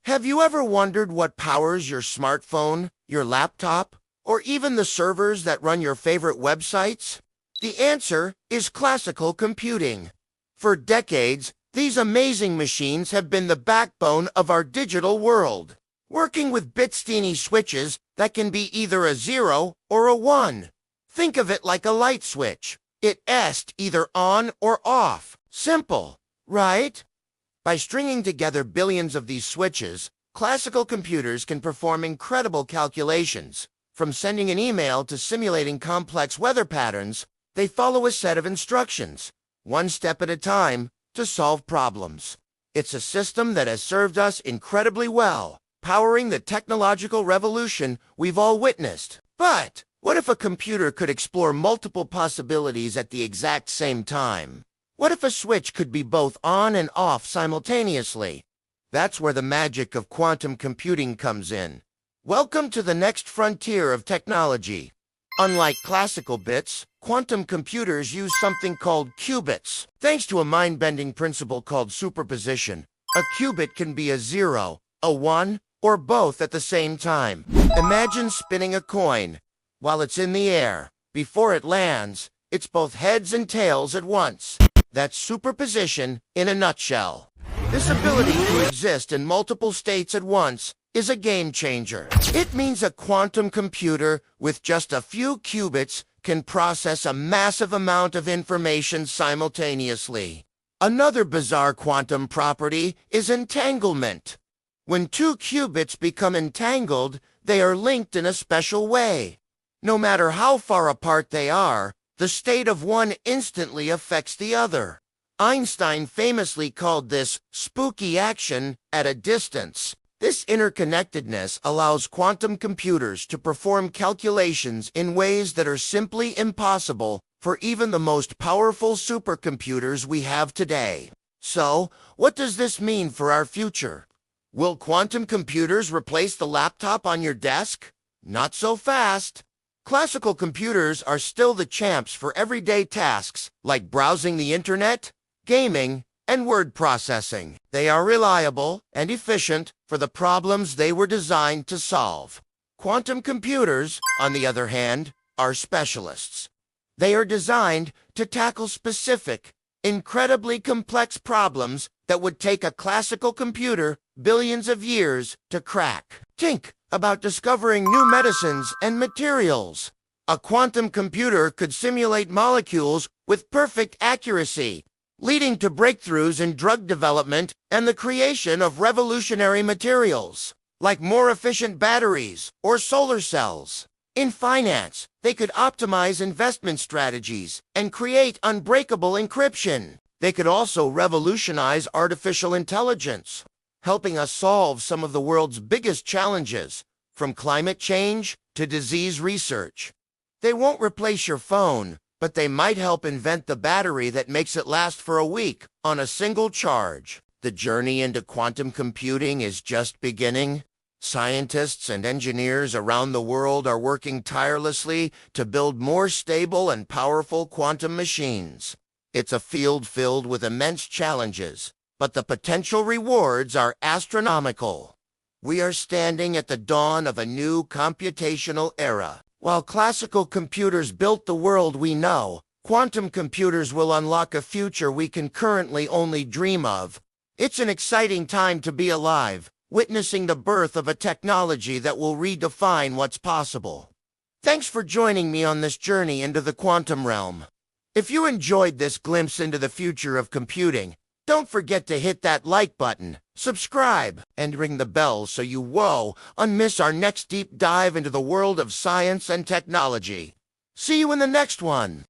Have you ever wondered what powers your smartphone, your laptop, or even the servers that run your favorite websites? The answer is classical computing. For decades, these amazing machines have been the backbone of our digital world, working with bit-steiny switches that can be either a 0 or a 1. Think of it like a light switch. It's either on or off. Simple, right? By stringing together billions of these switches, classical computers can perform incredible calculations. From sending an email to simulating complex weather patterns, they follow a set of instructions, one step at a time, to solve problems. It's a system that has served us incredibly well, powering the technological revolution we've all witnessed. But what if a computer could explore multiple possibilities at the exact same time? What if a switch could be both on and off simultaneously? That's where the magic of quantum computing comes in. Welcome to the next frontier of technology. Unlike classical bits, quantum computers use something called qubits. Thanks to a mind-bending principle called superposition, a qubit can be a 0, a 1, or both at the same time. Imagine spinning a coin. While it's in the air, before it lands, it's both heads and tails at once. That's superposition in a nutshell. This ability to exist in multiple states at once is a game changer. It means a quantum computer with just a few qubits can process a massive amount of information simultaneously. Another bizarre quantum property is entanglement. When two qubits become entangled, they are linked in a special way. No matter how far apart they are, the state of one instantly affects the other. Einstein famously called this spooky action at a distance. This interconnectedness allows quantum computers to perform calculations in ways that are simply impossible for even the most powerful supercomputers we have today. So, what does this mean for our future? Will quantum computers replace the laptop on your desk? Not so fast. Classical computers are still the champs for everyday tasks like browsing the internet, gaming, and word processing. They are reliable and efficient for the problems they were designed to solve. Quantum computers, on the other hand, are specialists. They are designed to tackle specific, incredibly complex problems that would take a classical computer billions of years to crack. Think about discovering new medicines and materials. A quantum computer could simulate molecules with perfect accuracy, leading to breakthroughs in drug development and the creation of revolutionary materials, like more efficient batteries or solar cells. In finance, they could optimize investment strategies and create unbreakable encryption. They could also revolutionize artificial intelligence, helping us solve some of the world's biggest challenges, from climate change to disease research. They won't replace your phone, but they might help invent the battery that makes it last for a week on a single charge. The journey into quantum computing is just beginning. Scientists and engineers around the world are working tirelessly to build more stable and powerful quantum machines. It's a field filled with immense challenges, but the potential rewards are astronomical. We are standing at the dawn of a new computational era. While classical computers built the world we know, quantum computers will unlock a future we can currently only dream of. It's an exciting time to be alive, witnessing the birth of a technology that will redefine what's possible. Thanks for joining me on this journey into the quantum realm. If you enjoyed this glimpse into the future of computing, don't forget to hit that like button, subscribe, and ring the bell so you won't miss our next deep dive into the world of science and technology. See you in the next one.